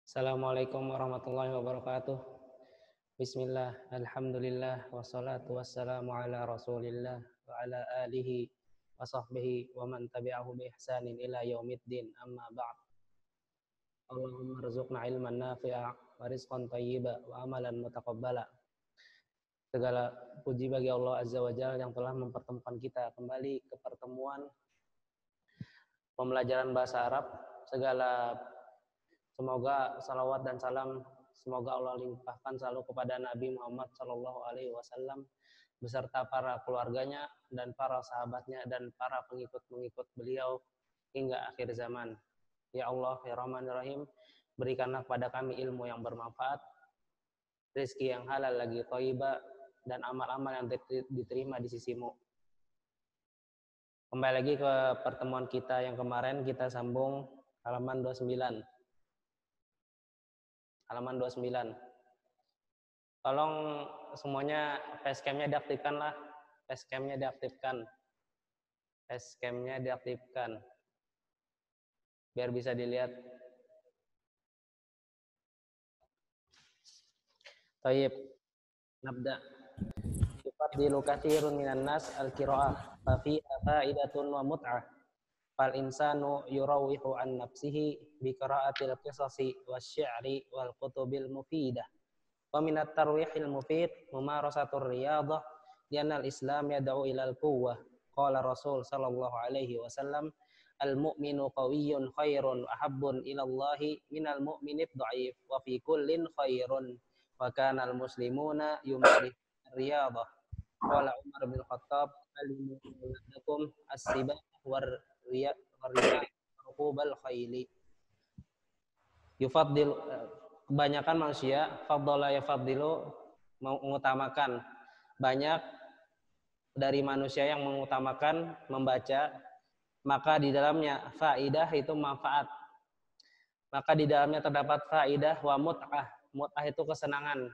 Assalamualaikum warahmatullahi wabarakatuh. Bismillah, alhamdulillah, wassalatu wassalamu ala rasulillah wa ala alihi wa sahbihi wa man tabi'ahu bi ihsanin ila yaumiddin, amma ba'd. Allahumma rzuqna ilman nafi'a wa rizqan thayyiba wa amalan mutaqabbala. Segala puji bagi Allah Azza wa Jalla yang telah mempertemukan kita kembali ke pertemuan pembelajaran bahasa Arab. Semoga salawat dan salam semoga Allah limpahkan selalu kepada Nabi Muhammad Shallallahu Alaihi Wasallam beserta para keluarganya dan para sahabatnya dan para pengikut-pengikut beliau hingga akhir zaman. Ya Allah, ya Rahman ya Rahim, berikanlah kepada kami ilmu yang bermanfaat, rezeki yang halal lagi thayyibah, dan amal-amal yang diterima di sisimu. Kembali lagi ke pertemuan kita yang kemarin, kita sambung halaman 29. Halaman 29. Tolong semuanya facecam-nya diaktifkan lah. Facecam-nya diaktifkan. Facecam-nya diaktifkan. Biar bisa dilihat. Tayyib. Nabda. Yufaddilu katsirun minan nas al-qira'ah fa fi fa'idatun wa mut'ah. Fal insanu yurawihu an nafsihi bi qira'atil qisasi wasy-syi'ri wal kutubil mufidah. Wa minat tarwihil mufid mumarasatur riyadah lianna al-islam yad'u ilal quwwah. Qala Rasul sallallahu alaihi wasallam al-mu'minu qawiyyun khairun ahabbun ilallahi minal mu'minid dha'if wa fi kullin khairun wa kana al-muslimuna yumarith riyadah. Qala Umar bin Khattab alimu lakum as-sibah war riyad rukubal khayli. Yufaddil, kebanyakan manusia faddala yafaddilu, mengutamakan, banyak dari manusia yang mengutamakan membaca, maka di dalamnya faidah itu manfaat, maka di dalamnya terdapat faidah wa mut'ah. Mut'ah itu kesenangan,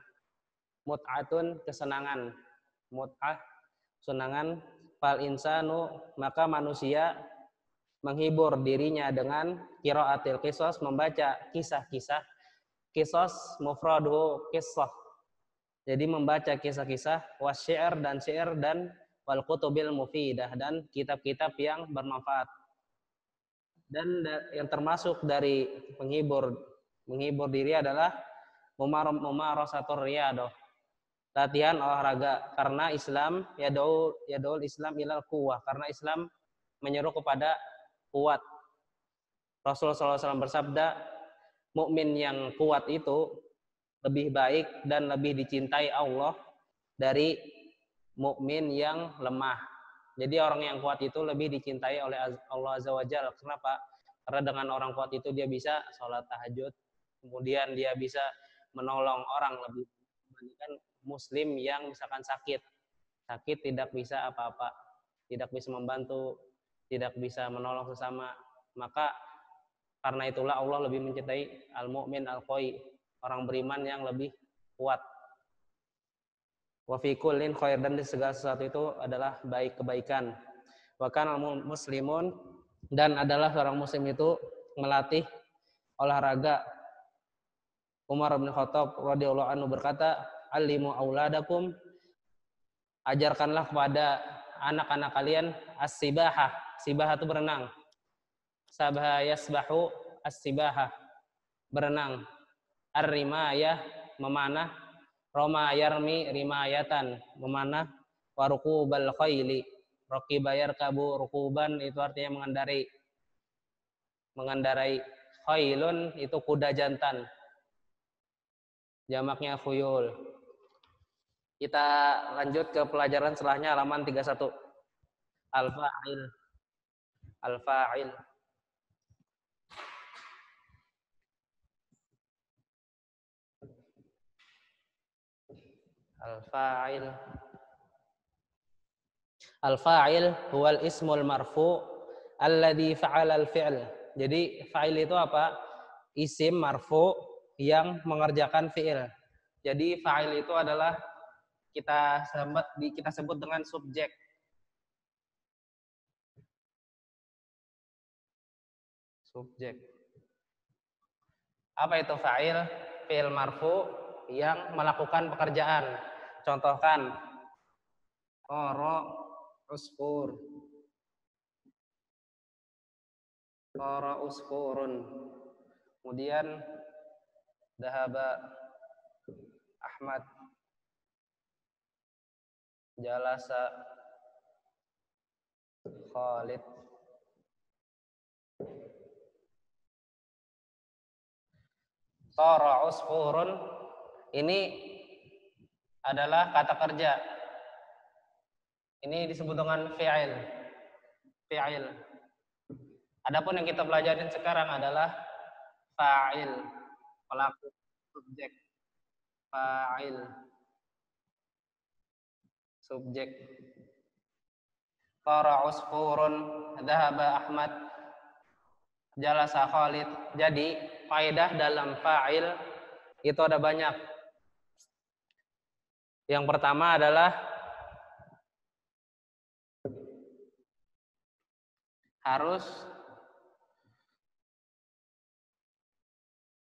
mut'atun kesenangan, mut'ah kesenangan. Fal insanu, maka manusia menghibur dirinya dengan qiraatil qisas, membaca kisah-kisah. Qisas mufraduhu qissah, jadi membaca kisah-kisah, wasyair dan syair, dan wal kutubil mufidah, dan kitab-kitab yang bermanfaat. Dan yang termasuk dari menghibur diri adalah mumarasatur riyadah, latihan olahraga, karena Islam yad'ul Islam ilal quwwah, karena Islam menyeru kepada kuat. Rasulullah SAW bersabda, mukmin yang kuat itu lebih baik dan lebih dicintai Allah dari mukmin yang lemah. Jadi orang yang kuat itu lebih dicintai oleh Allah Azza wa Jalla. Kenapa? Karena dengan orang kuat itu dia bisa sholat tahajud, kemudian dia bisa menolong orang lebih dibandingkan muslim yang misalkan sakit tidak bisa apa-apa, tidak bisa membantu, tidak bisa menolong sesama. Maka karena itulah Allah lebih mencintai al-mu'min al-qawi, orang beriman yang lebih kuat. Wa fi kullin khair, dan di segala sesuatu itu adalah baik, kebaikan. Wa kana muslimun, dan adalah seorang muslim itu melatih olahraga. Umar bin Khattab radhiyallahu anhu berkata, alimu auladakum, ajarkanlah kepada anak-anak kalian as-sibahah. Sibahah itu berenang. Sabaha yasbahu as-sibahah, berenang. Ar-rimayah, memanah. Roma yarmi rimayatan, memanah. Warukubal khayli, raqiba yarkabu rukuban, itu artinya mengendarai. Khaylun itu kuda jantan, jamaknya khuyul. Kita lanjut ke pelajaran setelahnya, halaman 31. Al-fa'il. Al-fa'il. Al-fa'il. Al-fa'il huwal ismul marfu alladhi fa'ala al-fi'l. Jadi fa'il itu apa? Isim marfu yang mengerjakan fi'il. Jadi fa'il itu adalah kita sebut dengan subjek. Subjek. Apa itu fa'il? Fi'il marfu yang melakukan pekerjaan. Contohkan qara usfur. Qara usfurun. Kemudian dahaba Ahmad. Jalasa Khalid. Qara usfurun ini adalah kata kerja. Ini disebut dengan fi'il. Fi'il. Adapun yang kita pelajarin sekarang adalah fa'il, pelaku, subjek. Fa'il, subjek. Qara usfurun, dhahaba Ahmad, jalasa Khalid. Jadi faedah dalam fa'il itu ada banyak. Yang pertama adalah harus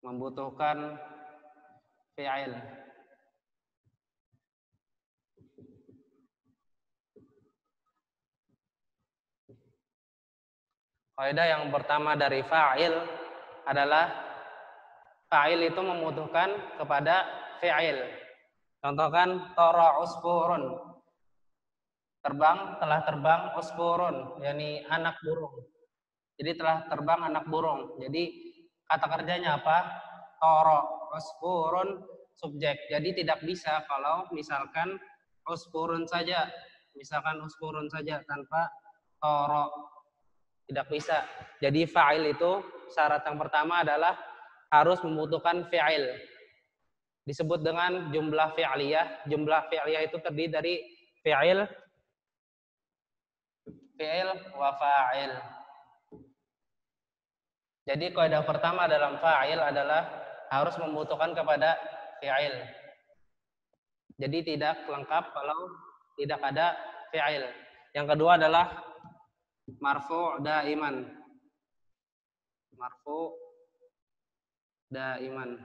membutuhkan fi'il. Faedah yang pertama dari fa'il adalah fa'il itu membutuhkan kepada fi'il. Contohkan tara usfurun. Telah terbang usfurun, yakni anak burung. Jadi telah terbang anak burung. Jadi kata kerjanya apa? Tara usfurun subjek. Jadi tidak bisa kalau misalkan usfurun saja. Misalkan usfurun saja tanpa tara. Tidak bisa. Jadi fa'il itu syarat yang pertama adalah harus membutuhkan fi'il. Disebut dengan jumlah fi'liyah. Jumlah fi'liyah itu terdiri dari fi'il wa fa'il. Jadi kaidah pertama dalam fa'il adalah harus membutuhkan kepada fi'il. Jadi tidak lengkap kalau tidak ada fi'il. Yang kedua adalah marfu' daiman. Marfu' daiman.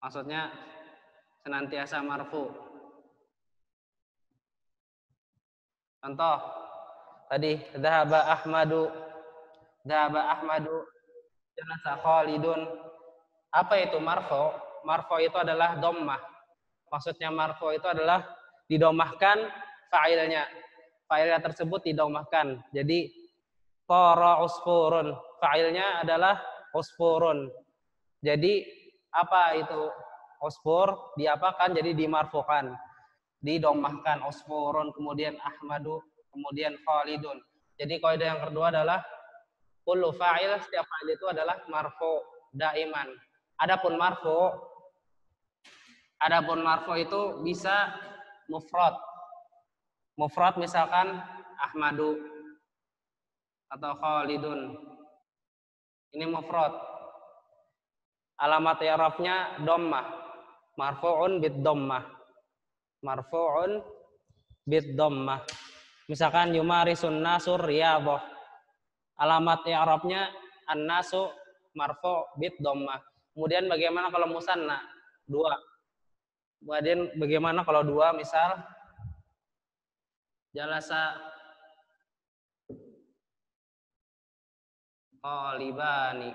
Maksudnya senantiasa marfu'. Contoh tadi dhahaba Ahmadu, jalasa Khalidun. Apa itu marfu'? Marfu' itu adalah dhammah. Maksudnya marfu' itu adalah didomahkan fa'ilnya. Fa'ilnya tersebut didomahkan. Jadi qara usfurun, fa'ilnya adalah usfurun. Jadi apa itu usfur? Diapakan? Jadi dimarfukan. Didomahkan usfurun, kemudian Ahmadu, kemudian Khalidun. Jadi kaidah yang kedua adalah kullu fa'il, setiap fa'il itu adalah marfu daiman. Adapun marfu itu bisa mufrad. Mufrad misalkan Ahmadu atau Khalidun. Ini mufrad. Alamat i'rabnya dhammah. Marfu'un bid dhammah. Marfu'un bid dhammah. Misalkan yumarisun nasur riyadhah. Alamat i'rabnya an-nasu marfu' bid dhammah. Kemudian bagaimana kalau musanna? Dua. Kemudian bagaimana kalau dua? Misal jalasa talibani.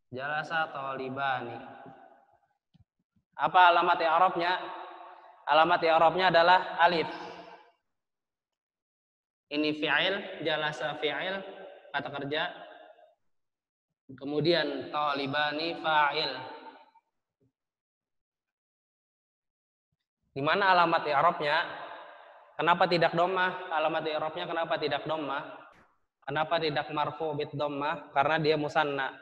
Jalasa talibani. Apa alamat i'rabnya? Alamat i'rabnya adalah alif. Ini fi'il, jalasa fi'il, kata kerja. Kemudian talibani fa'il. Di mana alamat i'rabnya? Kenapa tidak dhammah? Alamat i'rabnya kenapa tidak dhammah? Kenapa tidak marfu bid dhammah? Karena dia musanna.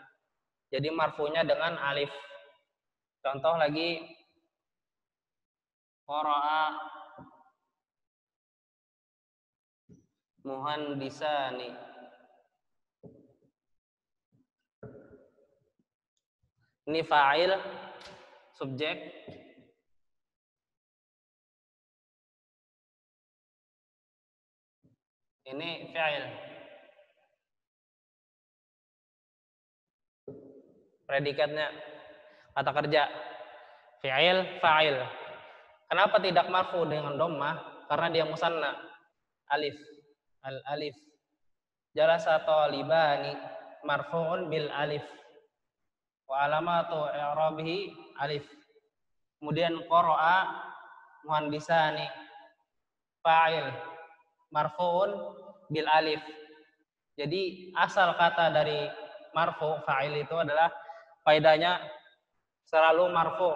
Jadi marfunya dengan alif. Contoh lagi qara'a muhandisani. Ini fa'il, subjek. Ini fi'il. predikatnya, kata kerja. Fi'il, fa'il. Kenapa tidak marfu dengan dhammah? Karena dia musanna. Alif. Al-alif. Jalasa talibani marfu'un bil alif. Wa alamatu i'rabihi alif. Kemudian qara'a muhandisani fa'il marfu'un bil alif. Jadi asal kata dari marfu fa'il itu adalah faedahnya selalu marfu,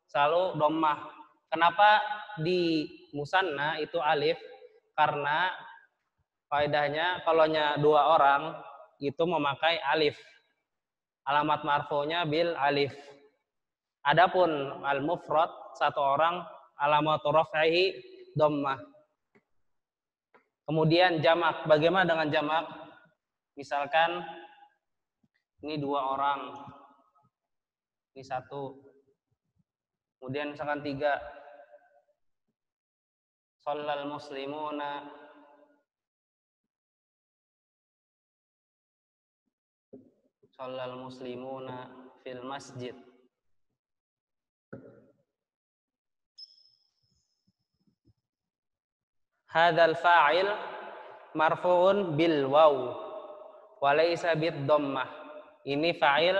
selalu dhammah. Kenapa di musanna itu alif? Karena faedahnya kalaunya dua orang itu memakai alif. Alamat marfu'nya bil alif. Adapun al-mufrad satu orang alamat raf'ihi dhammah. Kemudian jamak, bagaimana dengan jamak? Misalkan ini dua orang, ini satu, kemudian misalkan tiga. Shallal muslimuna, shallal muslimuna fil masjid. Hadzal fa'il marfu'un bil waw wa laysa bid dhammah. Ini fa'il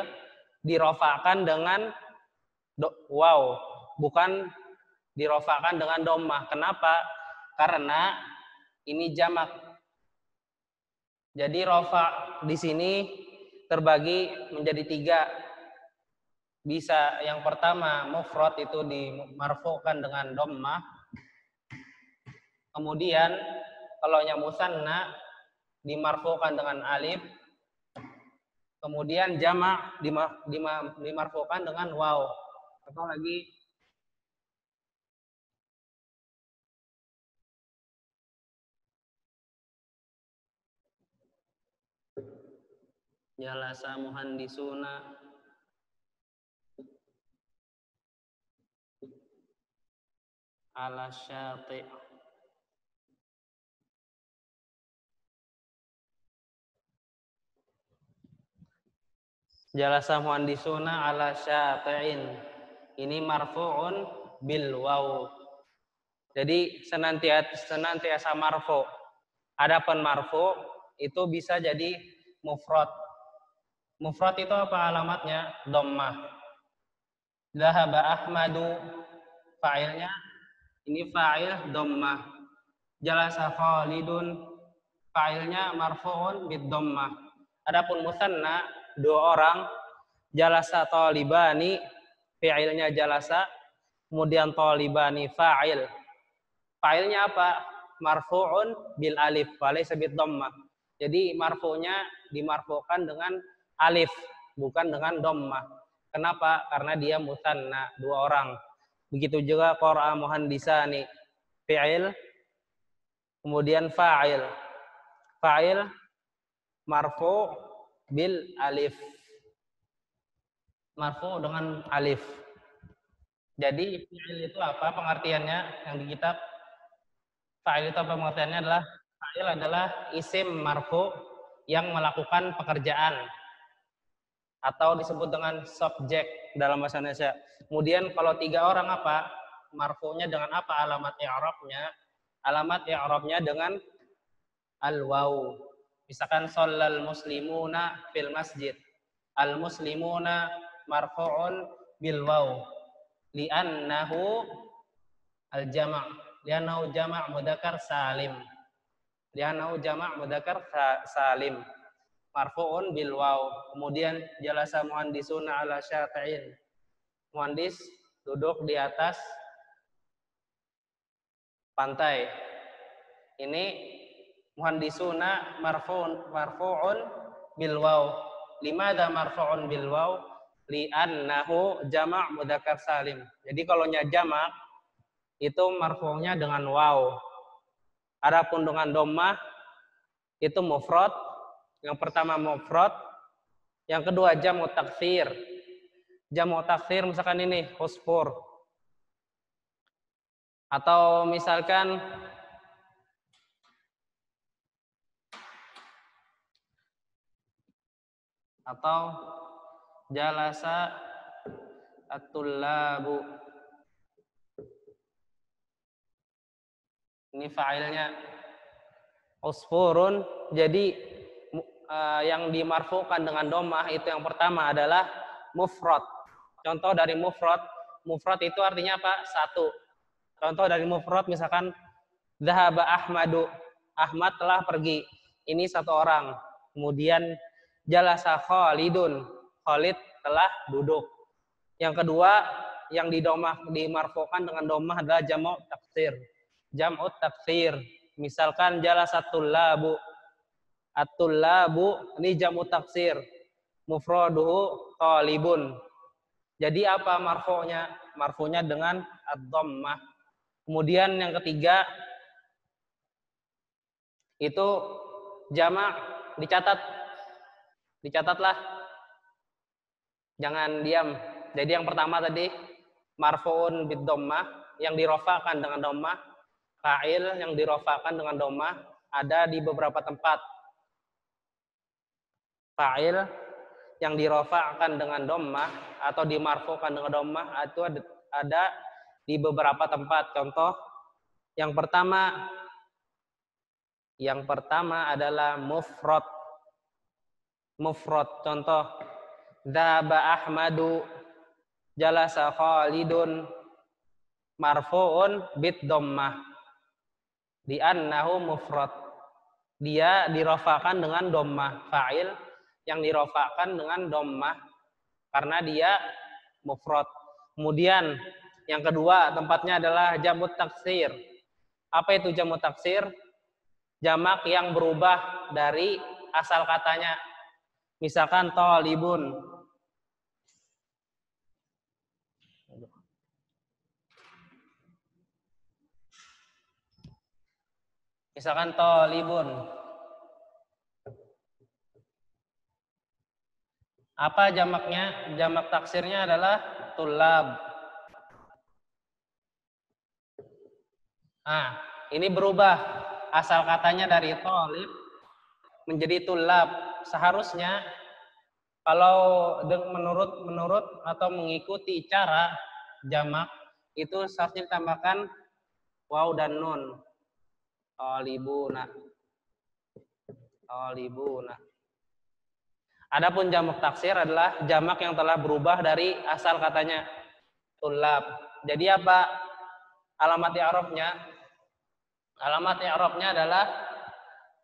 dirofakkan dengan waw, bukan dirofakkan dengan dhammah. Kenapa? Karena ini jamak. Jadi rofa di sini terbagi menjadi tiga. Bisa yang pertama mufrad itu dimarfu'kan dengan dhammah. Kemudian kalau yang musanna dimarfu'kan dengan alif. Kemudian jamak dimarfu'kan dengan waw. Atau lagi jalasa muhandisuna ala syati'. Jalasa muhandisuna ala syati'in. Ini marfu'un bil waw. Jadi senantiasa marfu. Adapun marfu itu bisa jadi mufrad. Mufrad itu apa alamatnya? Dhammah. Dhahaba Ahmadu, fa'ilnya ini fa'il dhammah. Jalasa Khalidun, fa'ilnya marfu'un bid dhammah. Adapun musanna dua orang, jalasa talibani, fi'ilnya jalasa, kemudian talibani fa'il. Fa'ilnya apa? Marfu'un bil alif, walaysa bid dhammah. Jadi marfu'nya dimarfu'kan dengan alif, bukan dengan dhammah. Kenapa? Karena dia musanna, dua orang. Begitu juga qara'a muhandisani, fi'il, kemudian fa'il. Fa'il marfu' bil alif. Marfu' dengan alif. Jadi fi'il itu apa pengertiannya yang di kitab? Fa'il itu apa pengertiannya adalah fa'il adalah isim marfu yang melakukan pekerjaan atau disebut dengan subjek dalam bahasa Indonesia. Kemudian kalau tiga orang apa? Marfu'nya dengan apa alamat i'rabnya? Alamat i'rabnya dengan al-waw. Misalkan shallal muslimuna fil masjid. Al-muslimuna marfu'un bil waw li'annahu al-jama'. Li'annahu jama' mudzakkar salim. Li'annahu jama' mudzakkar salim. Marfu'un bil waw. Kemudian jalasa muhandisuna ala syati'in. Muhandis duduk di atas pantai. Ini muhandisuna marfu'un bil waw. Limadza marfu'un bil waw? Li'annahu jama' mudzakkar salim. Jadi kalau nya jamak itu marfu'nya dengan waw. Adapun dengan dhammah itu mufrad. Yang pertama mufrad, yang kedua jamu taksir. Jamu taksir misalkan ini husfur. Atau misalkan Jalasa at-tullabu. Ini fa'ilnya. Usfurun. Jadi yang dimarfukan dengan dhammah itu yang pertama adalah mufrad. Contoh dari mufrad. Mufrad itu artinya apa? Satu. Contoh dari mufrad misalkan dzahaba Ahmadu. Ahmad telah pergi. Ini satu orang. Kemudian jalasa Khalidun. Khalid telah duduk. Yang kedua yang dimarfukan dengan dhammah adalah jamu taksir. Jam'ut taksir. Misalkan jalasatul labu. At-tullabu ini jamu taksir. Mufraduhu talibun. Jadi apa marfu'nya? Marfu'nya dengan ad-dhammah. Kemudian yang ketiga itu jamak, dicatatlah, jangan diam. Jadi yang pertama tadi marfu'un bid dhammah, yang dirofa'kan dengan dhammah. Fa'il yang dirofa'kan dengan dhammah ada di beberapa tempat. Fa'il yang dirofa'kan dengan dhammah atau dimarfu'kan dengan dhammah itu ada di beberapa tempat. Contoh yang pertama adalah mufrad. Mufrad. Contoh dzahaba Ahmadu, jalasa Khalidun, marfu'un bid dhammah. Di annahu mufrad. Dia dirofa'kan dengan dhammah. Fa'il yang dirofa'kan dengan dhammah karena dia mufrad. Kemudian yang kedua tempatnya adalah jamut taksir. Apa itu jamut taksir? Jamak yang berubah dari asal katanya. Misalkan talibun. Misalkan talibun. Apa jamaknya? Jamak taksirnya adalah tulab. Nah, ini berubah asal katanya dari talib menjadi tulab. Seharusnya kalau menurut atau mengikuti cara jamak itu seharusnya ditambahkan waw dan nun. Talibuna. Talibuna. Adapun jamak taksir adalah jamak yang telah berubah dari asal katanya tulab. Jadi apa alamat i'rabnya? Alamat i'rabnya adalah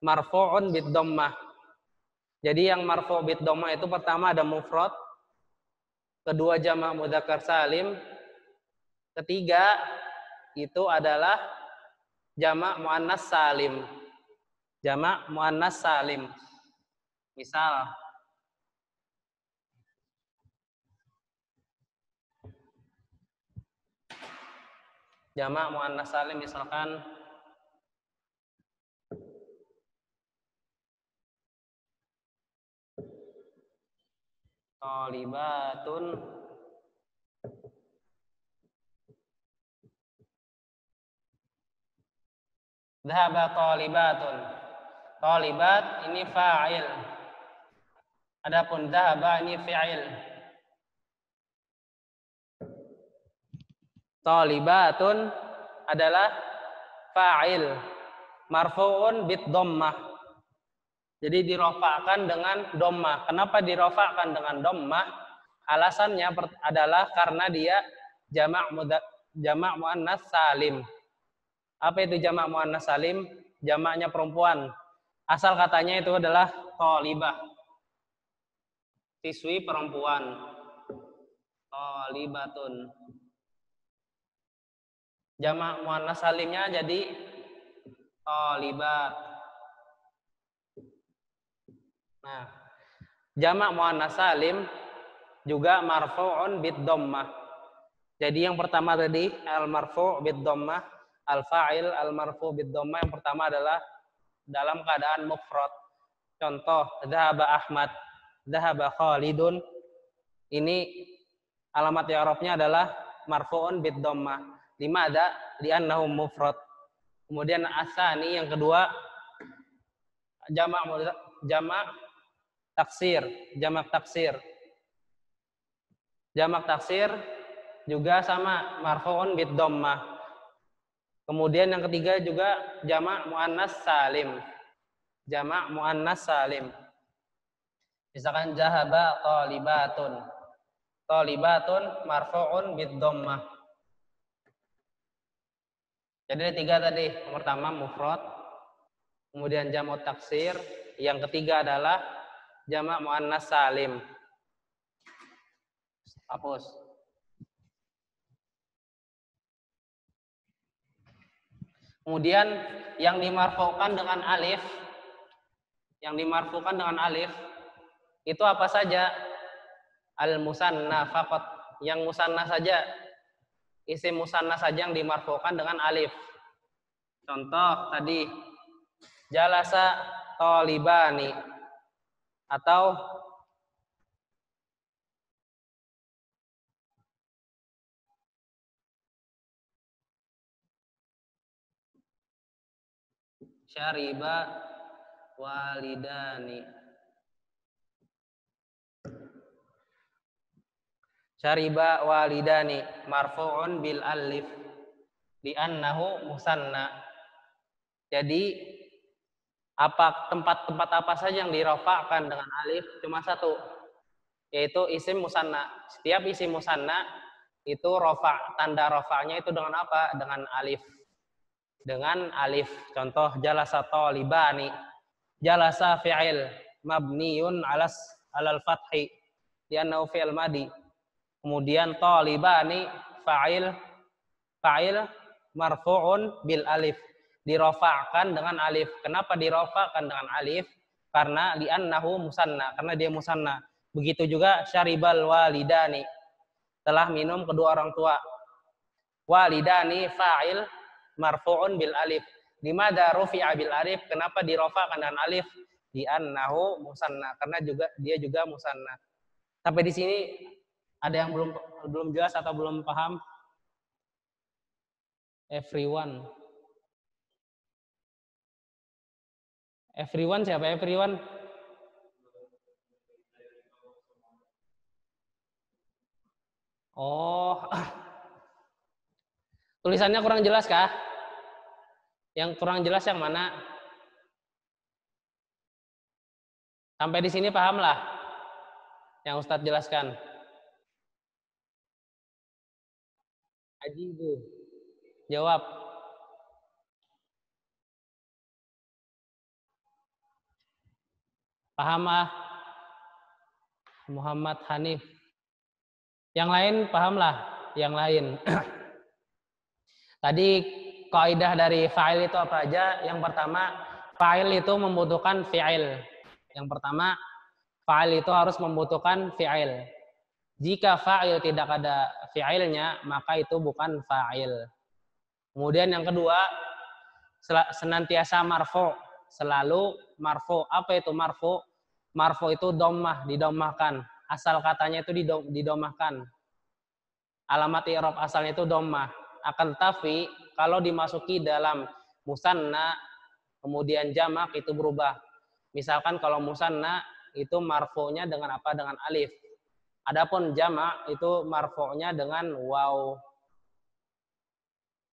marfu'un bid dhammah. Jadi yang marfu' bid dhammah itu pertama ada mufrad, kedua jamak mudzakkar salim, ketiga itu adalah jamak muannas salim. Jamak muannas salim. Misal jamak muannas salim misalkan talibatun, dhahaba talibatun. Talibat ini fa'il. Adapun dhahaba ini fi'il. Talibatun adalah fa'il. Marfu'un bid dhammah. Jadi dirofa'kan dengan dhammah. Kenapa dirofa'kan dengan dhammah? Alasannya adalah karena dia jamak muannas salim. Apa itu jamak muannas salim? Jamaknya perempuan. Asal katanya itu adalah thalibah. Siswi perempuan. Thalibatun. Jamak muannas salimnya jadi thalibat. Nah, jamak muannas salim juga marfu'un bid dhammah. Jadi yang pertama tadi al marfu' bid dhammah, al fa'il al marfu' bid dhammah yang pertama adalah dalam keadaan mufrad. Contoh dzahaba Ahmad, dzahaba Khalidun. Ini alamat i'rabnya adalah marfu'un bid dhammah. Limada? Li'annahu mufrad. Kemudian asani yang kedua jamak taksir, jamak taksir. Jamak taksir juga sama marfu'un bid dhammah. Kemudian yang ketiga juga jamak muannas salim. Jamak muannas salim. Misalkan zahaba thalibatun. Thalibatun marfu'un bid dhammah. Jadi ada tiga tadi. Yang pertama mufrad, kemudian jamak taksir, yang ketiga adalah jamak muannas salim. Hapus. Kemudian yang dimarfukan dengan alif, itu apa saja? Al-musanna faqat, yang musanna saja. Isim musanna saja yang dimarfukan dengan alif. Contoh tadi jalasa thalibani atau syariba walidani. Syariba walidani marfu'un bil alif li'annahu musanna. Jadi tempat-tempat apa saja yang dirofakkan dengan alif cuma satu, yaitu isim musanna. Setiap isim musanna itu tanda rofaknya itu dengan apa? Dengan alif. Dengan alif. Contoh jalasa talibani. Jalasa fi'il mabniun alal fathi li'annahu fi'il madi. Kemudian talibani fa'il marfu'un bil alif, dirofa'kan dengan alif. Kenapa dirofa'kan dengan alif? Karena li'annahu musanna, karena dia musanna. Begitu juga syaribal walidani, telah minum kedua orang tua. Walidani fa'il marfu'un bil alif. Dimana rufi'a bil alif? Kenapa dirofa'kan dengan alif? Li'annahu musanna, karena dia juga musanna. Sampai di sini ada yang belum jelas atau belum paham? Everyone siapa? Everyone. Oh, tulisannya kurang jelas kah? Yang kurang jelas yang mana? Sampai di sini pahamlah yang Ustadz jelaskan. Ajibu. Jawab. Paham ah? Muhammad Hanif. Yang lain pahamlah, yang lain. Tadi kaidah dari fa'il itu apa aja? Yang pertama, fa'il itu membutuhkan fi'il. Yang pertama, fa'il itu harus membutuhkan fi'il. Jika fa'il tidak ada fi'ilnya, maka itu bukan fa'il. Kemudian yang kedua, senantiasa marfu, selalu marfu. Apa itu marfu? Marfu itu dhammah, didomahkan. Asal katanya itu didomahkan. Alamat i'rab asalnya itu dhammah. Akan tetapi kalau dimasuki dalam musanna kemudian jamak itu berubah. Misalkan kalau musanna itu marfu'nya dengan apa? Dengan alif. Adapun jamak itu marfu'nya dengan waw.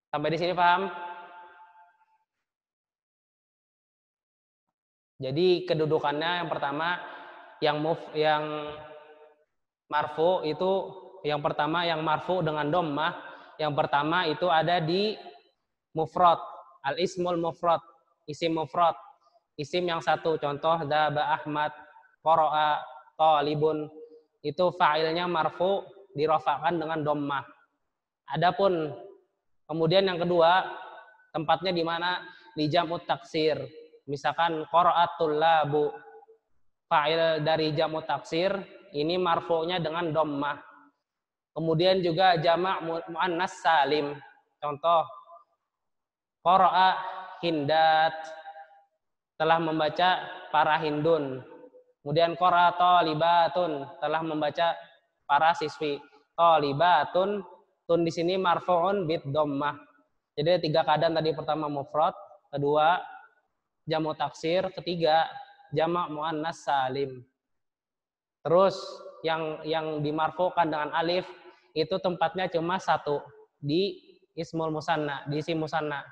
Sampai di sini paham? Jadi kedudukannya yang pertama yang marfu itu yang pertama yang marfu dengan dhammah, yang pertama itu ada di mufrad, al-ismul mufrad, isim mufrad. Isim yang satu, contoh dzaba Ahmad, qara'a talibun, itu fa'ilnya marfu dirofakkan dengan dhammah. Adapun kemudian yang kedua, tempatnya di mana? Di jam'ut taksir. Misalkan qara'atul labu, fa'il dari jam'ut taksir ini marfu'nya dengan dhammah. Kemudian juga jamak muannas salim. Contoh qara'a hindat, telah membaca para hindun. Kemudian qara'a thalibatun, telah membaca para siswi. Thalibatun, tun di sini marfu'un bid dhammah. Jadi tiga keadaan tadi, pertama mufrad, kedua jamak taksir, ketiga jamak muannas salim. Terus yang dimarfukan dengan alif itu tempatnya cuma satu di ismul musanna, di isim musanna.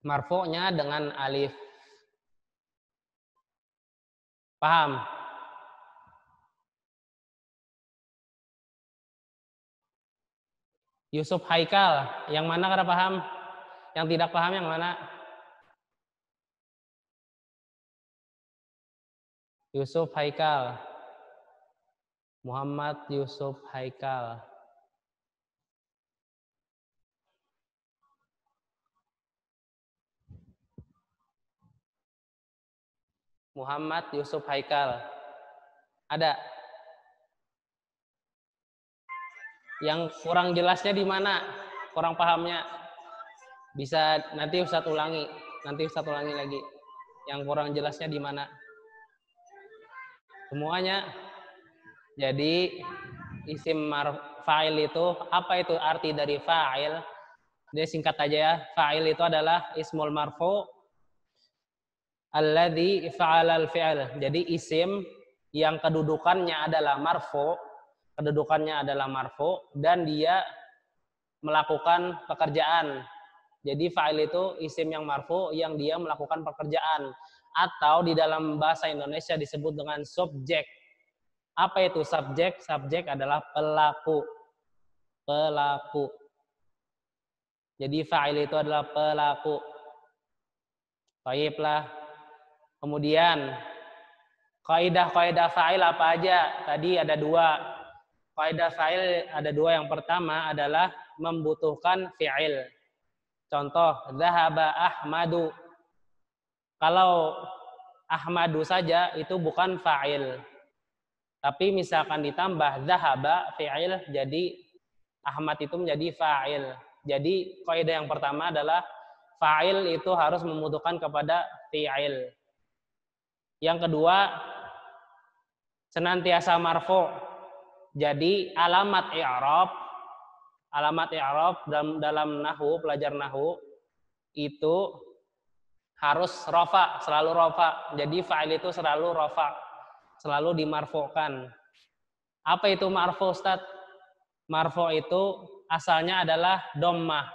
Marfu'nya dengan alif. Paham? Yusuf Haikal, yang mana kada paham? Yang tidak paham yang mana? Yusuf Haikal. Muhammad Yusuf Haikal. Muhammad Yusuf Haikal. Ada? Yang kurang jelasnya di mana? Kurang pahamnya? Bisa nanti Ustadz ulangi. Nanti Ustadz ulangi lagi. Yang kurang jelasnya di mana? Semuanya. Jadi isim fa'il itu, apa itu arti dari fa'il? Dia singkat aja ya. Fa'il itu adalah ismul marfu alladzi fa'alal fi'il. Jadi isim yang kedudukannya adalah marfu, dan dia melakukan pekerjaan. Jadi fa'il itu isim yang marfu yang dia melakukan pekerjaan, atau di dalam bahasa Indonesia disebut dengan subjek. Apa itu subjek? Subjek adalah pelaku. Pelaku. Jadi fa'il itu adalah pelaku. Baiklah. Kemudian kaidah fa'il apa aja? Tadi ada dua. Kaidah fa'il ada dua. Yang pertama adalah membutuhkan fi'il. Contoh, zahaba Ahmadu. Kalau Ahmadu saja itu bukan fa'il. Tapi misalkan ditambah zahaba fi'il, jadi Ahmad itu menjadi fa'il. Jadi kaidah yang pertama adalah fa'il itu harus membutuhkan kepada fi'il. Yang kedua, senantiasa marfu'. Jadi alamat i'rab dalam nahwu, pelajar nahwu itu harus rofa, selalu rofa. Jadi fa'il itu selalu rofa, selalu dimarfu'kan. Apa itu marfu', Ustaz? Marfu' itu asalnya adalah dhammah.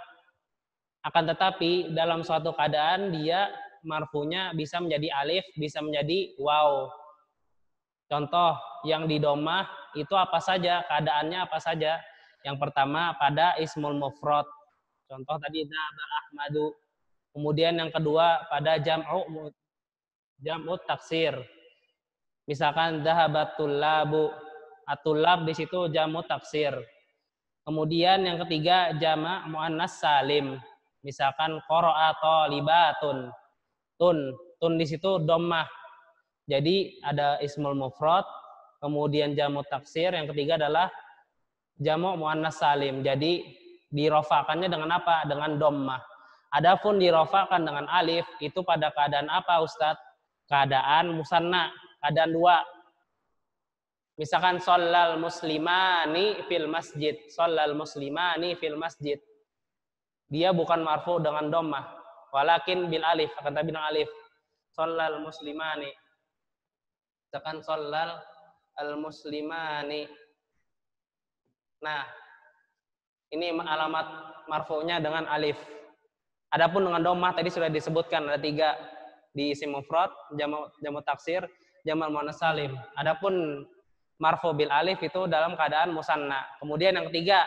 Akan tetapi dalam suatu keadaan dia marfu'nya bisa menjadi alif, bisa menjadi waw. Contoh yang di dhammah itu apa saja, keadaannya apa saja? Yang pertama pada ismul mufrad. Contoh tadi dzahaba Ahmadu. Kemudian yang kedua pada jam'u taksir. Misalkan dzahabatul labu. Atulab di situ jam'u taksir. Kemudian yang ketiga jama' muannas salim. Misalkan qara'a thalibatun. Tun di situ dhammah. Jadi ada ismul mufrad, kemudian jamu taksir, yang ketiga adalah jamu muannas salim. Jadi dirofakannya dengan apa? Dengan dhammah. Adapun dirofakan dengan alif itu pada keadaan apa, Ustadz? Keadaan musanna, keadaan dua. Misalkan shallal muslimani fil masjid. Shallal muslimani fil masjid. Dia bukan marfu dengan dhammah, walakin bil alif, akan tapi dengan alif. Shallal muslimani. Misalkan shallal al-muslimani. Nah, ini alamat marfu'nya dengan alif. Adapun dengan dhammah tadi sudah disebutkan ada tiga di isim mufrad, jamu taksir, jamal muannas salim. Adapun marfu bil alif itu dalam keadaan musanna. Kemudian yang ketiga,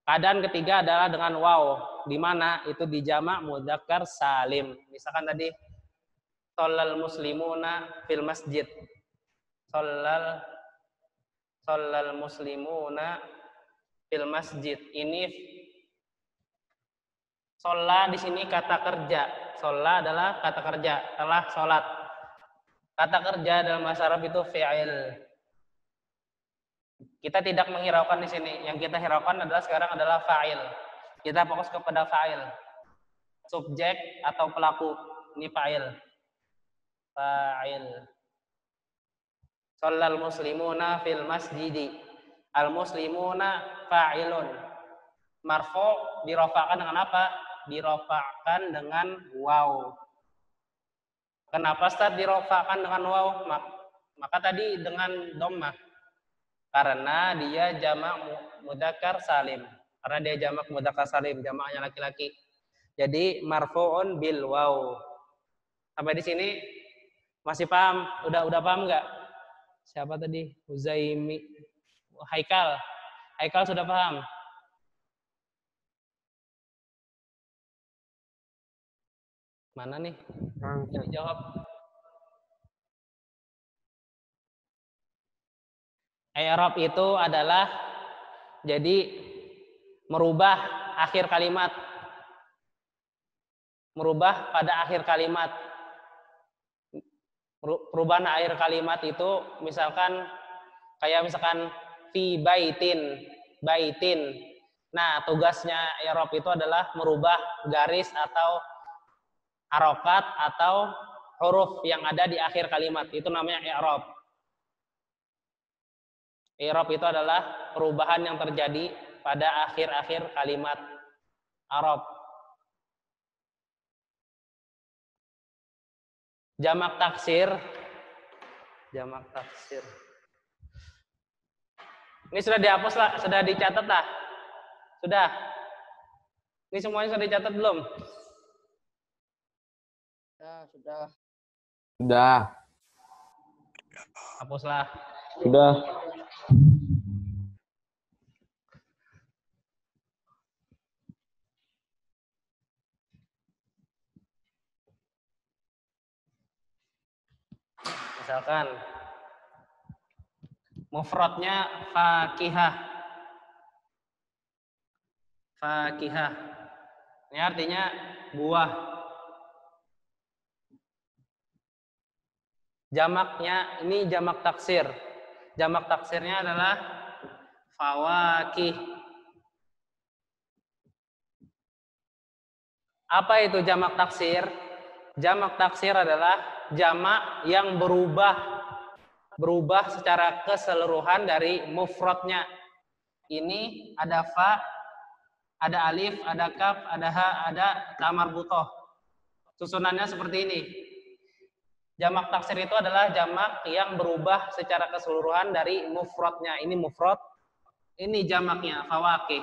keadaan ketiga adalah dengan waw, di mana itu di jamak mudzakkar salim. Misalkan tadi shallal muslimuna fil masjid. Shallal muslimuna fil masjid. Ini shalla di sini kata kerja. Shalla adalah kata kerja, telah sholat. Kata kerja dalam bahasa Arab itu fi'il. Kita tidak menghiraukan di sini. Yang kita hiraukan adalah sekarang adalah fa'il. Kita fokus kepada fa'il. Subjek atau pelaku. Ini fa'il. Fa'il. Shallal muslimuna fil masjidi. Al muslimuna fa'ilun. Marfu dirofakan dengan apa? Dirofakan dengan waw. Kenapa Ustaz dirofakan dengan waw? Maka tadi dengan dhammah karena dia jamak mudzakkar salim. Karena dia jamak mudzakkar salim, jamaknya laki-laki. Jadi marfu'un bil waw. Sampai di sini masih paham? Udah paham nggak? Siapa tadi? Uzaimi. Haikal. Haikal sudah paham? Mana nih? Yang jawab. I'rab itu adalah jadi merubah akhir kalimat. Merubah pada akhir kalimat. Perubahan akhir kalimat itu misalkan kayak misalkan fi baitin, baitin. Nah, tugasnya i'rab itu adalah merubah garis atau harokat atau huruf yang ada di akhir kalimat. Itu namanya i'rab. I'rab itu adalah perubahan yang terjadi pada akhir-akhir kalimat Arab. Jamak taksir. Jamak taksir. Ini sudah dihapus lah, sudah dicatat lah. Sudah. Ini semuanya sudah dicatat belum? Sudah. Sudah. Hapuslah. Sudah. Misalkan mufradnya fakihah. Fakihah. Ini artinya buah. Jamaknya ini jamak taksir. Jamak taksirnya adalah fawakih. Apa itu jamak taksir? Jamak taksir adalah jamak yang berubah secara keseluruhan dari mufradnya. Ini ada fa, ada alif, ada kaf, ada ha, ada ta marbuthah. Susunannya seperti ini. Jamak taksir itu adalah jamak yang berubah secara keseluruhan dari mufradnya. Ini mufrad, ini jamaknya fawakih.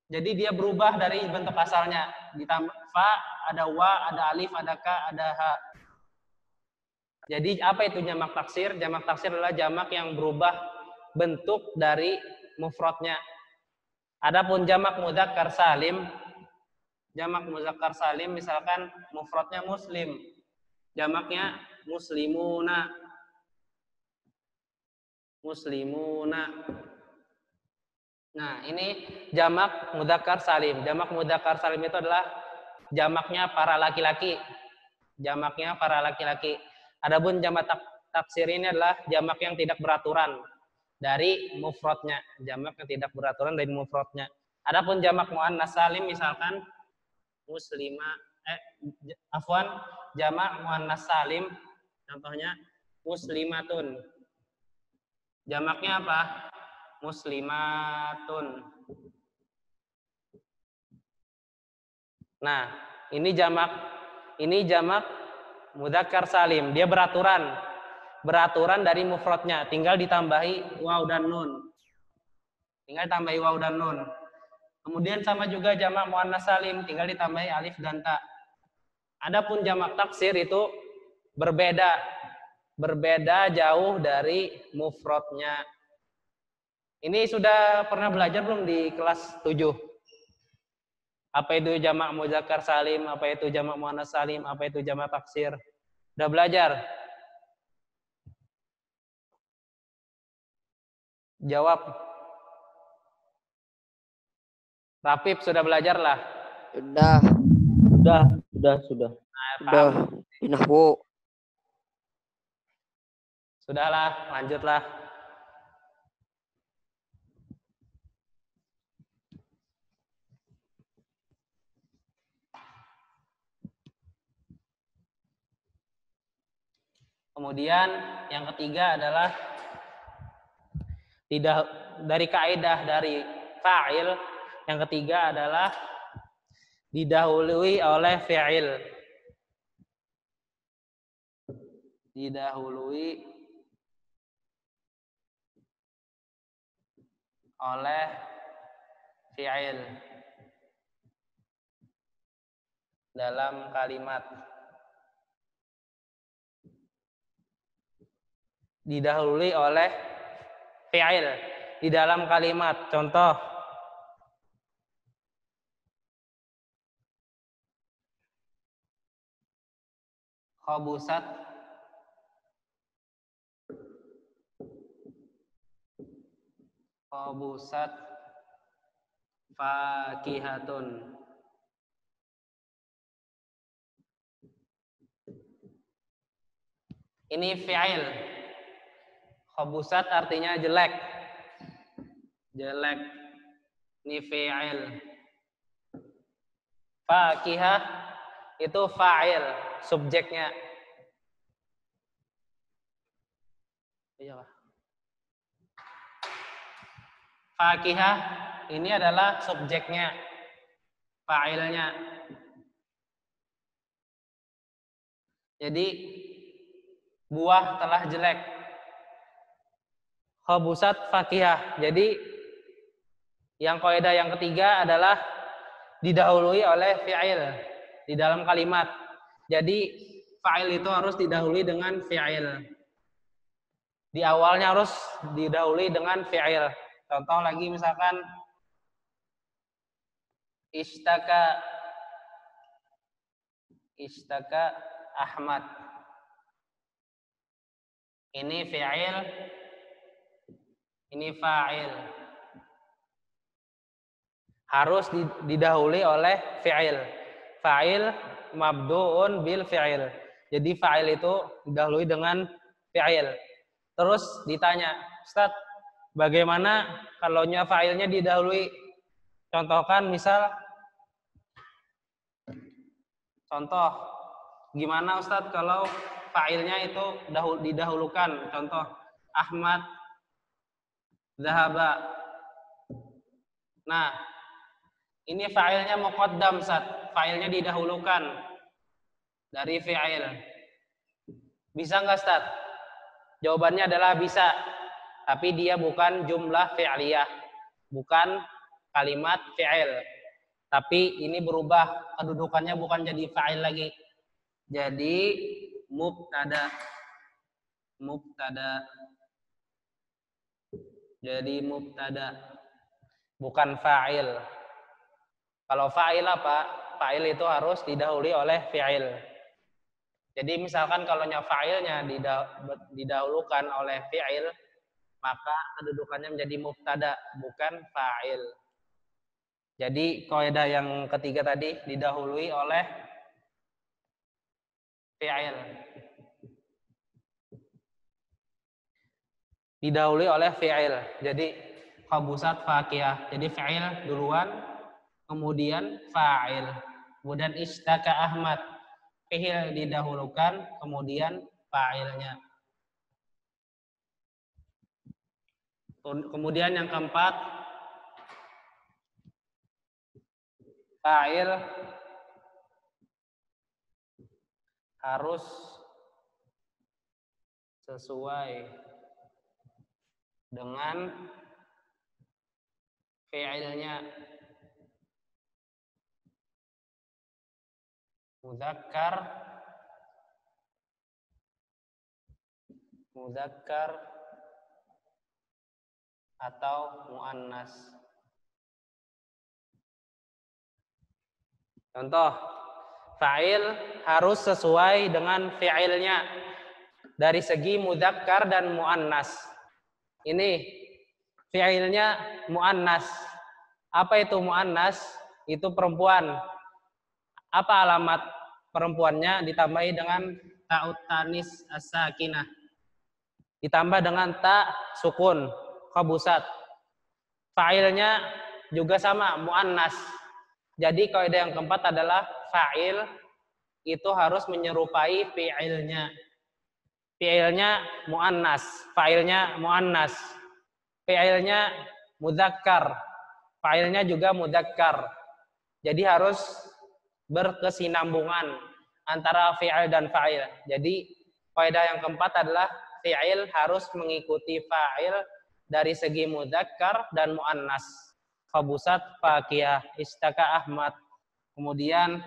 Jadi dia berubah dari bentuk asalnya. Ditambah fa, ada wa, ada alif, ada ka, ada ha. Jadi apa itu jamak taksir? Jamak taksir adalah jamak yang berubah bentuk dari mufradnya. Adapun jamak mudzakkar salim, jamak mudzakkar salim misalkan mufradnya muslim, jamaknya muslimuna. Muslimuna. Nah, ini jamak mudzakkar salim. Jamak mudzakkar salim itu adalah jamaknya para laki-laki. Jamaknya para laki-laki. Adapun jamak taksir ini adalah jamak yang tidak beraturan dari mufradnya. Jamak yang tidak beraturan dari mufradnya. Adapun jamak muannas salim misalkan jamak muannas salim contohnya muslimatun. Jamaknya apa? Muslimatun. Nah, ini jamak mudzakkar salim. Dia beraturan dari mufradnya, tinggal ditambahi waw dan nun. Tinggal ditambahi waw dan nun. Kemudian sama juga jamak muannas salim, tinggal ditambahi alif dan ta. Adapun jamak taksir itu berbeda jauh dari mufradnya. Ini sudah pernah belajar belum di kelas 7? Apa itu jamak mudzakkar salim, apa itu jamak muannas salim, apa itu jamak taksir? Sudah belajar? Jawab. Rafif sudah belajar lah? Sudah. Sudah. Sudah. Nahwu. Sudahlah, lanjutlah. Kemudian yang ketiga adalah tidak dari kaidah dari fa'il, yang ketiga adalah didahului oleh fi'il. didahului oleh fi'il dalam kalimat. Didahului oleh fi'il di dalam kalimat. Contoh, khabusat fakihatun. Ini fi'il. Khabusat artinya jelek. Jelek. Ini fi'il. Fakihah itu fa'il, subjeknya. Iya. Fakihah ini adalah subjeknya, fa'ilnya. Jadi buah telah jelek. Khabusat fakihah. Jadi yang kaidah yang ketiga adalah didahului oleh fi'il di dalam kalimat. Jadi fa'il itu harus didahului dengan fi'il. Di awalnya harus didahului dengan fi'il. Contoh lagi misalkan ishtaka Ahmad. Ini fi'il, ini fa'il. Harus didahului oleh fi'il. Fa'il mabdu'un bil fi'il. Jadi fa'il itu didahului dengan fi'il. Terus ditanya, Ustaz, bagaimana kalau fa'ilnya didahului? Contohkan misal, contoh, gimana Ustaz kalau fa'ilnya itu didahulukan? Contoh, Ahmad zahaba. Nah, ini fa'ilnya muqaddam, Ustaz. Fa'ilnya didahulukan dari fi'il. Bisa nggak, Ustaz? Jawabannya adalah bisa. Tapi dia bukan jumlah fi'liyah. Bukan kalimat fi'il. Tapi ini berubah. Kedudukannya bukan jadi fa'il lagi. Jadi mubtada. Jadi mubtada. Bukan fa'il. Kalau fa'il apa? Fa'il itu harus didahului oleh fi'il. Jadi misalkan kalau fa'ilnya didahulukan oleh fi'il, maka kedudukannya menjadi mubtada, bukan fa'il. Jadi kaidah yang ketiga tadi didahului oleh fi'il. Didahului oleh fi'il. Jadi khabusat fakihah. Jadi fi'il duluan, kemudian fa'il. Kemudian ishtaka Ahmad. Fi'il didahulukan, kemudian fa'ilnya. Kemudian yang keempat, fa'il harus sesuai dengan fi'ilnya. Mudzakkar atau muannas. Contoh, fa'il harus sesuai dengan fi'ilnya dari segi mudzakkar dan muannas. Ini fi'ilnya muannas. Apa itu muannas? Itu perempuan. Apa alamat perempuannya? Ditambahi dengan ta'ut tanis as-sakinah. Ditambah dengan ta sukun, khabusat. Fa'ilnya juga sama, muannas. Jadi kaidah yang keempat adalah fa'il itu harus menyerupai fi'ilnya. Fi'ilnya muannas, fa'ilnya muannas. Fi'ilnya mudzakkar, fa'ilnya juga mudzakkar. Jadi harus berkesinambungan antara fi'il dan fa'il. Jadi Kaidah yang keempat adalah fi'il harus mengikuti fa'il dari segi mudzakkar dan muannas. Khabusat Fakiyah, Istaka Ahmad. Kemudian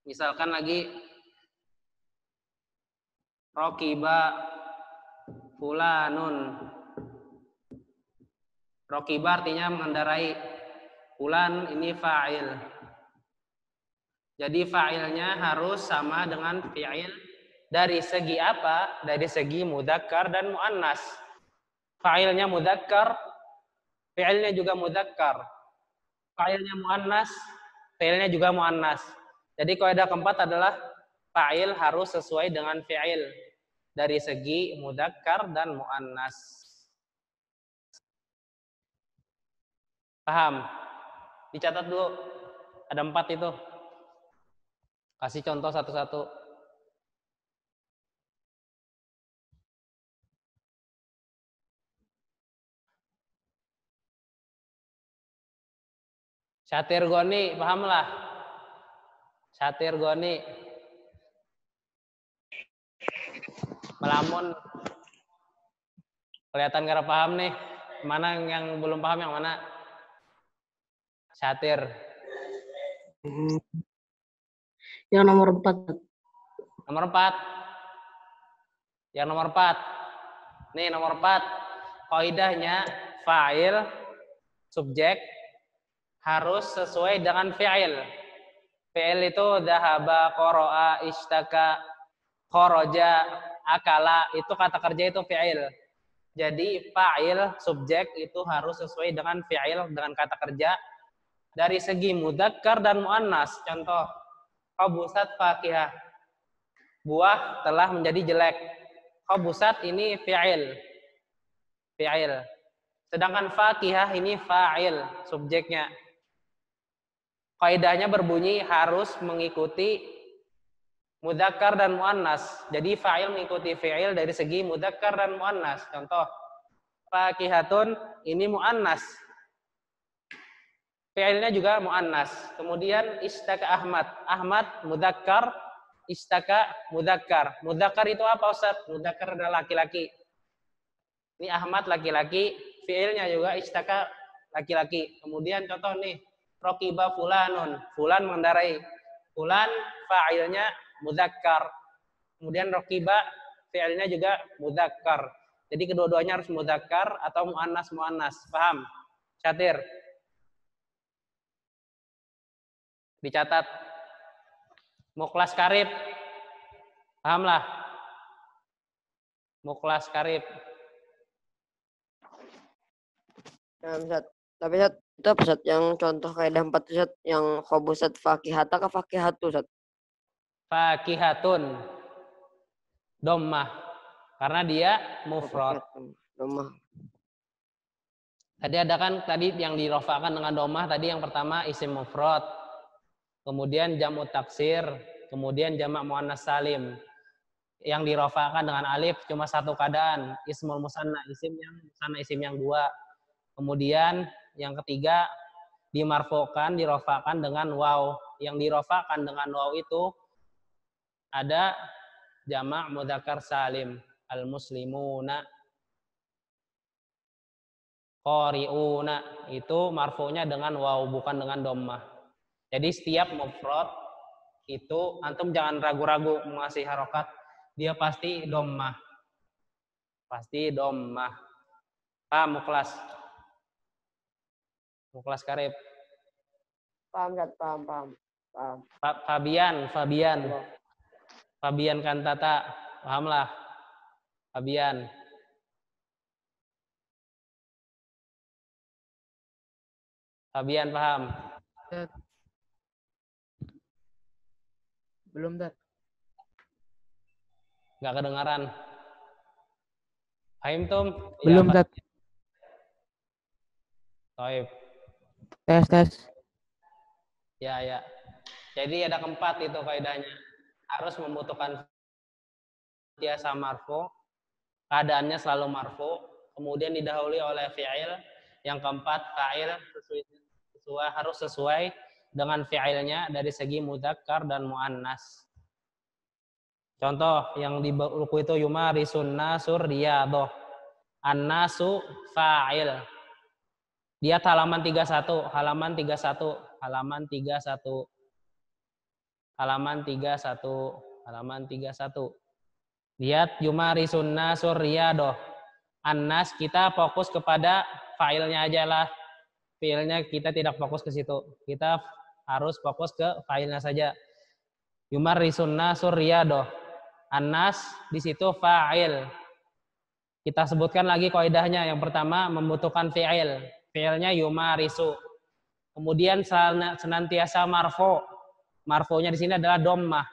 misalkan lagi Rokiba Fulanun. Rokiba artinya mengendarai. Fulan ini fa'il. Jadi fa'ilnya harus sama dengan fi'il dari segi apa? Dari segi mudzakkar dan muannas. Fa'ilnya mudzakkar, fi'ilnya juga mudzakkar. Fa'ilnya muannas, fi'ilnya juga muannas. Jadi kaidah keempat adalah fa'il harus sesuai dengan fi'il dari segi mudzakkar dan muannas. Paham? Dicatat dulu. Ada 4 itu. Kasih contoh satu-satu. Syatir goni, pahamlah. Syatir goni. Melamun. Kelihatan gara paham nih. Mana yang belum paham yang mana? Syatir. Yang nomor 4. Nomor 4. Yang nomor 4. Nih nomor 4. Kaidahnya fa'il, subjek, harus sesuai dengan fi'il. Fi'il itu dhahaba, qara'a, ishtaka, kharaja, akala. Itu kata kerja itu fi'il. Jadi fa'il, subjek itu harus sesuai dengan fi'il, dengan kata kerja. Dari segi mudzakkar dan muannas. Contoh, khabusat Fakiyah. Buah telah menjadi jelek. Khabusat ini fi'il. Fi'il. Sedangkan Fakiyah ini fa'il, subjeknya. Kaidahnya berbunyi harus mengikuti mudzakkar dan muannas. Jadi fa'il mengikuti fi'il dari segi mudzakkar dan muannas. Contoh, fakihatun ini muannas. Fi'ilnya juga muannas. Kemudian istaka Ahmad. Ahmad mudzakkar, istaka mudzakkar. Mudzakkar itu apa Ustaz? Mudzakkar adalah laki-laki. Ini Ahmad laki-laki, fi'ilnya juga istaka laki-laki. Kemudian contoh nih, rokiba fulanun. Fulan mengendarai. Fulan fa'ilnya mudzakkar. Kemudian rokiba fi'ilnya juga mudzakkar. Jadi kedua-duanya harus mudzakkar atau muannas. Paham? Syatir. Dicatat. Muklas karib. Pahamlah. Muklas karib. Nah, Ustaz. Tapi Ustaz, itu apa Ustaz? Yang contoh kaidah 4 Ustaz, yang khabusat fakihata ke fakihatu Ustaz? Fakihatun. Dommah. Karena dia mufrad. Domah. Tadi ada kan tadi yang dirofakan dengan domah tadi yang pertama isim mufrad. Kemudian jamu taksir, kemudian jamak muannas salim. Yang dirofakan dengan alif cuma satu keadaan, ismul musanna, isim yang 2. Kemudian yang ketiga dimarfokan, dirofakan dengan waw. Yang dirofakan dengan waw itu ada jamak mudzakkar salim, al-muslimuna, qari'una, itu marfu'nya dengan waw bukan dengan dhammah. Jadi setiap mufrad itu antum jangan ragu-ragu mengasih harokat, dia pasti dhammah. Pasti dhammah. Paham Muklas? Muklas karib. Paham Ustaz, paham. Fabian. Fabian kantata. Pahamlah. Fabian. Fabian paham? Belum, Dad. Nggak kedengaran. Fahim Tum? Belum, Ya, Dad. Taib. Tes. Ya. Jadi ada 4 itu kaidahnya. Harus membutuhkan biasa marfu, keadaannya selalu marfu, kemudian didahului oleh fi'il. Yang keempat, fa'il harus sesuai dengan fi'ilnya dari segi mudzakkar dan muannas. Contoh yang di buku itu yumarisun nasur riyadoh. An-nasu fa'il. Lihat halaman 31, halaman 31, halaman 31. Halaman 31, halaman 31. Lihat yumarisun nasur riyadoh. An-nas kita fokus kepada fa'ilnya aja lah. Fi'ilnya kita tidak fokus ke situ. Kita harus fokus ke fa'ilnya saja. Yumarisun nasur riyadoh. An-nas di situ fa'il. Kita sebutkan lagi kaidahnya. Yang pertama membutuhkan fi'il. Fi'ilnya yumarisu. Kemudian senantiasa marfu. Marfunya di sini adalah dhammah.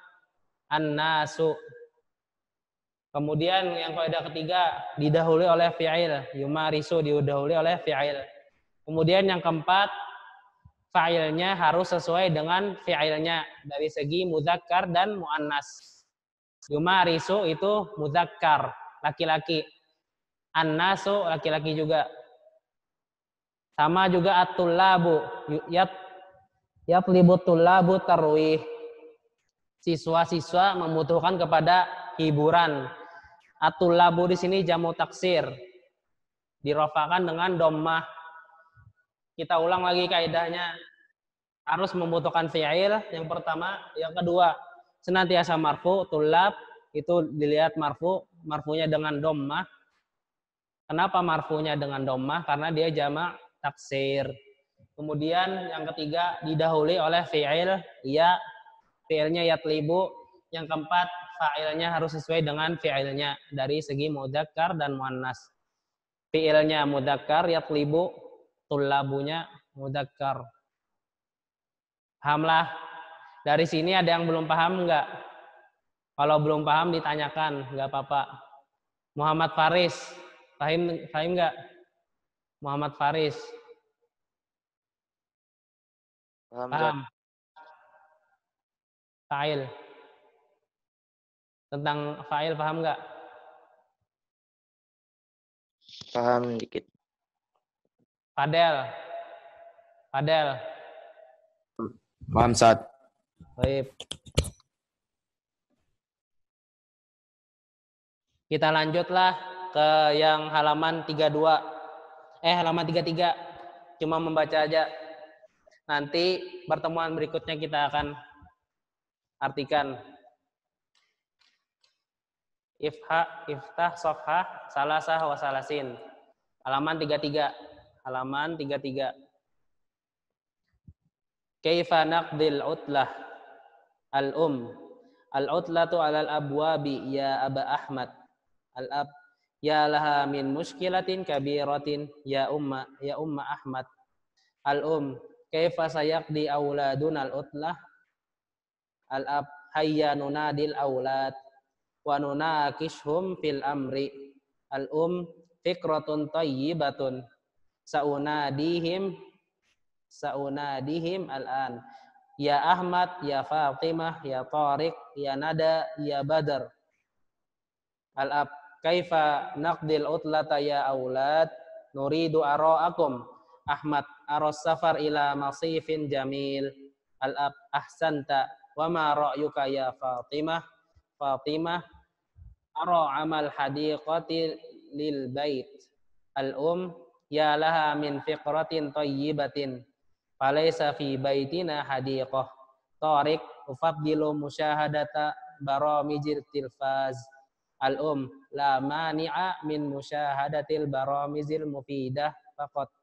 An-nasu. Kemudian yang kaidah ketiga didahului oleh fi'il. Yumarisu didahului oleh fi'il. Kemudian yang keempat fa'ilnya harus sesuai dengan fi'ilnya dari segi mudzakkar dan muannas. Yumarisu itu mudzakkar, laki-laki. An-nasu laki-laki juga. Sama juga at-tullabu. Yatlibut tullabu tarwih. Siswa-siswa membutuhkan kepada hiburan. At-tullabu di sini jamu taksir. Dirofakan dengan dhammah. Kita ulang lagi kaidahnya. Harus membutuhkan fi'il yang pertama, yang kedua senantiasa marfu, tullab itu dilihat marfunya dengan dhammah. Kenapa marfunya dengan dhammah? Karena dia jamak taksir. Kemudian yang ketiga didahului oleh fi'il, ya fi'ilnya yatlibu. Yang keempat fa'ilnya harus sesuai dengan fi'ilnya dari segi mudzakkar dan muannas. Fi'ilnya mudzakkar yatlibu, tullabunya mudzakkar. Pahamlah? Dari sini ada yang belum paham enggak? Kalau belum paham ditanyakan, enggak apa-apa. Muhammad Faris, paham enggak? Muhammad Faris. Paham? Fa'il. Tentang fa'il paham enggak? Paham dikit. Fadel. Paham, Ustaz. Baik. Kita lanjutlah ke yang halaman 32. Halaman 33. Cuma membaca aja. Nanti pertemuan berikutnya kita akan artikan. Iftah safhah salasah wa salasin. Halaman 33. Halaman 33. Kaifa naqdil utlah al-utlatu 'alal abwabi ya Aba Ahmad. Al-ab ya laha min mushkilatin kabiratin ya umma Ahmad. Kaifa sayaqdi auladuna al-utlah. Al-ab hayya nunadil aulad wa nunakishhum fil amri. Fikratun tayyibatun saunadihim al-an. Ya Ahmad, ya Fatimah, ya Tariq, ya Nada, ya Badar. Al-ab kaifa naqdil utlata ya aulad nuridu ara'akum. Ahmad aras safar ila masifin jamil. Al-ab ahsanta wa ma ra'yuka ya Fatimah. Ara amal hadiqati lil bait. Ya laha min fiqratin tayyibatin falaysa fi baitina hadiqah. Tariq ufaddilu musyahadata baramijil tilfaz. La mani'a min musyahadatil baramizil mufidah faqat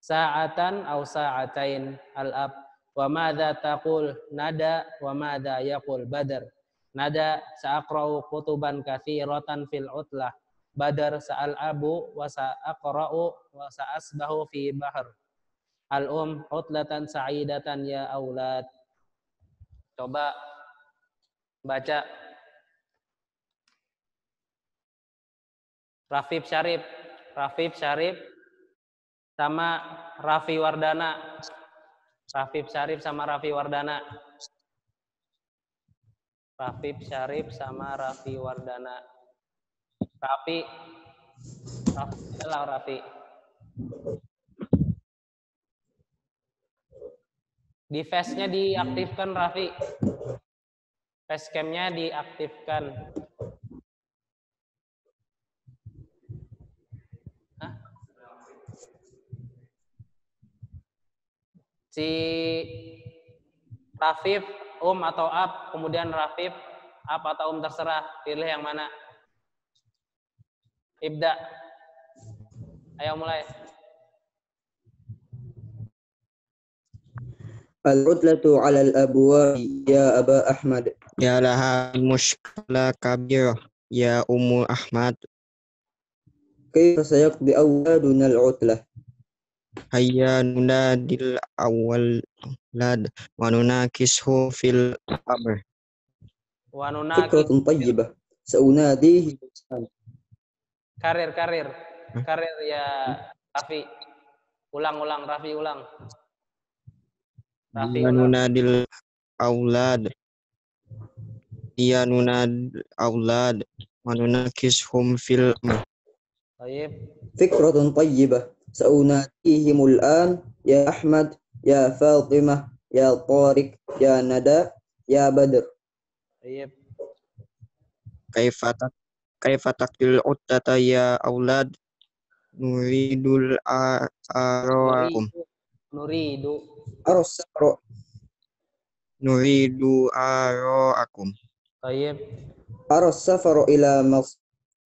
sa'atan aw sa'atain. Al-ab wa madza taqul Nada wa madza yaqul Badar. Nada sa'aqra'u kutuban katsiratan fil utlah. Badar sa'al abu wa sa'aqra'u wa sa'asbahu fi bahr. Utlatan sa'idatan ya aulad. Coba baca. Rafif Syarif sama Raffi Wardana. Rafif Syarif sama Raffi Wardana. Raffi. Device-nya diaktifkan Raffi. Facecam-nya diaktifkan. Hah? Si Rafif, atau Ab, kemudian Rafif, Ab atau terserah, pilih yang mana. Ibda. Ayo mulai. Al-'utlatu 'ala al-abwabi ya Aba Ahmad. Ya laha mushkila kabirah ya Ummu Ahmad. Kaifa sayaqdi awladuna al-'utlah? Hayya nunadil awwalad wa nunakishu fil amr. Wa nunaki. Fikratun tayyibah. Saunadihi. Karir ya Rafi. Ulang Rafi, ulang. Rafi, Ya ulang. nunadil awlad. Ya nunadil awlad wa nunakishum fil amr. Baik. Fikratun tayyibah. Saunadihimul an ya Ahmad, ya Fatimah, ya Tariq, ya Nada, ya Badr. Baik. Kaifa taqdil uttata ya aulad nuridul arakum. Nuridu. Aras-safra. Nuridu arakum. Baik. Aras-safra ila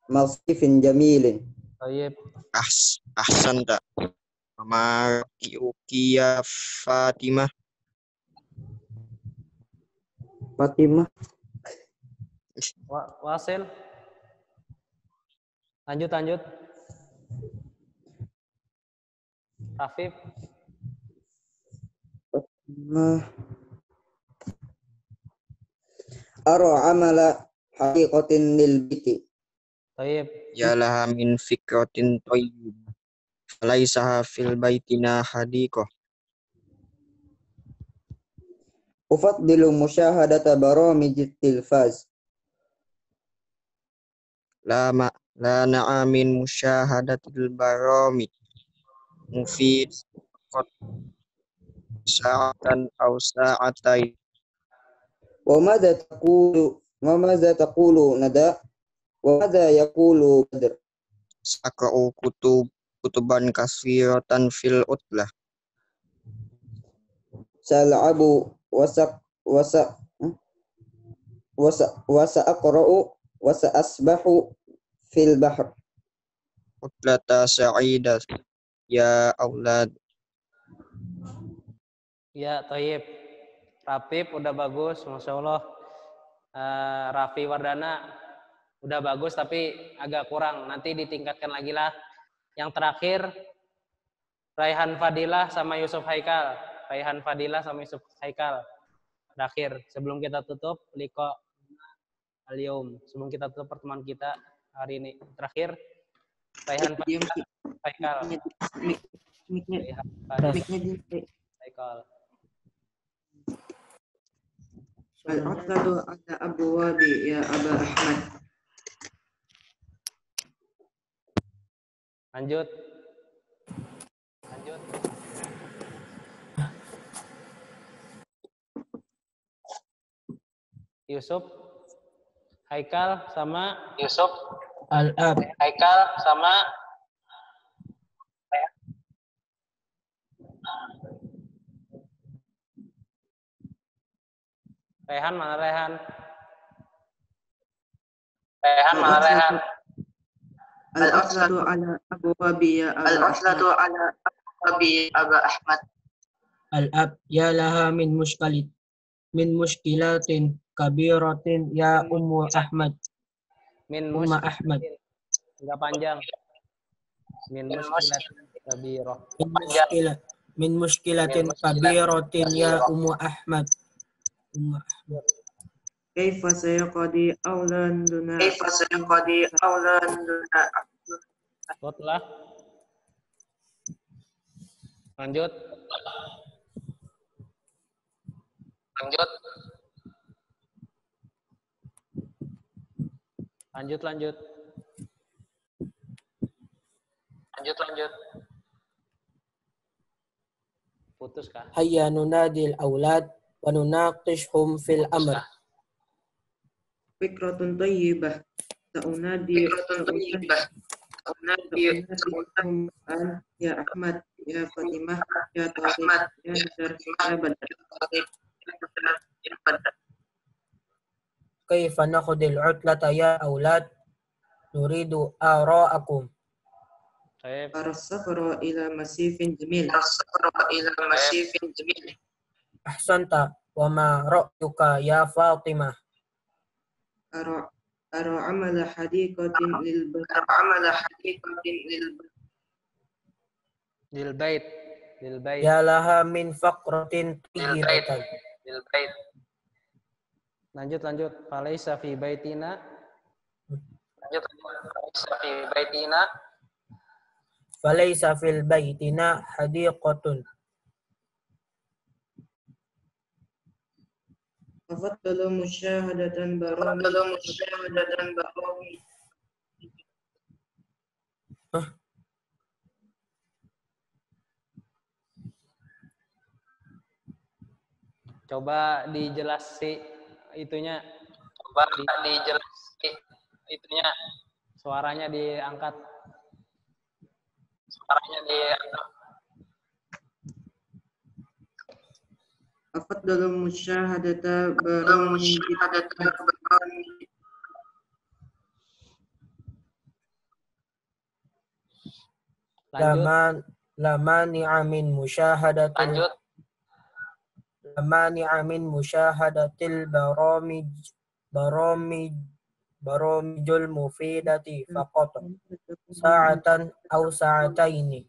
masifin jamilin. Baik. Ahsanta. Mama ya Fatimah. Wasil. Lanjut. Rafif. Ara amala haqiqatin lil biti. Baik. Ya laha min fikratin thayyib. Falaisaha fil baitina hadiqah. Ufaddilu musyahadata baramijit tilfaz. La na'amin musyahadatil barami. Mufid sa'atan aw sa'atain. Wa madza taqulu Nada? Wa madza yaqulu Badr? Saqa'u kutuban kasiratan fil utlah. Sal'abu wasa'aqra'u wasa'asbahu fil bahr. Utlata sa'idat ya aulad. Ya, Toyib. Rafif udah bagus, Masya Allah. Raffi Wardana udah bagus tapi agak kurang. Nanti ditingkatkan lagi lah. Yang terakhir, Raihan Fadilah sama Yusuf Haikal. Terakhir, sebelum kita tutup, Liko Al-Yaum. Sebelum kita tutup pertemuan kita hari ini. Terakhir, Raihan Fadilah, Haikal. Haikal. Al-'utlatu 'ala abwabi ya Aba Ahmad. Lanjut. Yusuf, Haikal sama Al-ab. Rehan, mana Rehan? Al-'utlatu 'ala abwabi ya Aba Ahmad. Al-ab. Ya laha min mushkilatin kabiratin ya Ummu Ahmad. Ahmad. Enggak panjang. Min muskilatin kabirah. Min mushkilatin kabiratin ya Ummu Ahmad. Kaifa sayaqdi awlanduna Setelah. Lanjut. Putus kah? Hayya nunadil aulad wa nunaqishhum fil amr. Fikratun thayyibah. Sa'unadi ya Ahmad, ya Fatimah, ya Tariq, ya Nadar, ya Badar. Kaifa nakhudil utlata ya aulad? Nuridu ara'akum. Baik. Arasafara ila masifin jamil. Ahsanta wa ma ra'yuka ya Fatimah? Ara amala hadiqatin lil Lil bait. Ya laha min faqratin tayyibatan. Lanjut. Falaisa fi baitina. Falaysa fil baitina hadiqatun. afaddalu musyahadatan barami. Coba dijelasi itunya. Suaranya diangkat. Afaddalu musyahadata barami. Lanjut. Lamani'a min musyahadatil baramijul mufidati faqat sa'atan aw sa'ataini.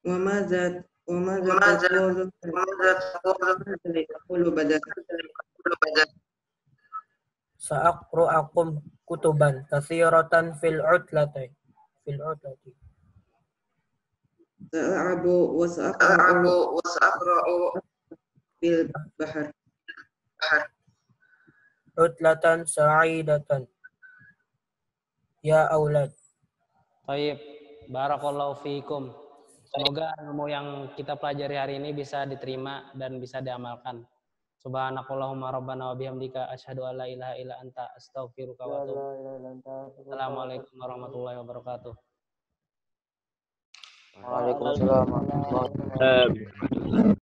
Wa madza taqulu badar. Sa'aqra'akum kutuban katsiratan fil utlati. Sa'abu wa sa'aqra'u bil bahar. Utlatan sa'idatan. Ya aulad. Baik. Barakallahu fiikum. Semoga ilmu yang kita pelajari hari ini bisa diterima dan bisa diamalkan. Subhanakallahumma rabbana wa bihamdika asyhadu an la ilaha illa anta astaghfiruka wa atubu ilaik. Assalamualaikum warahmatullahi wabarakatuh. Waalaikumsalam warahmatullahi wabarakatuh.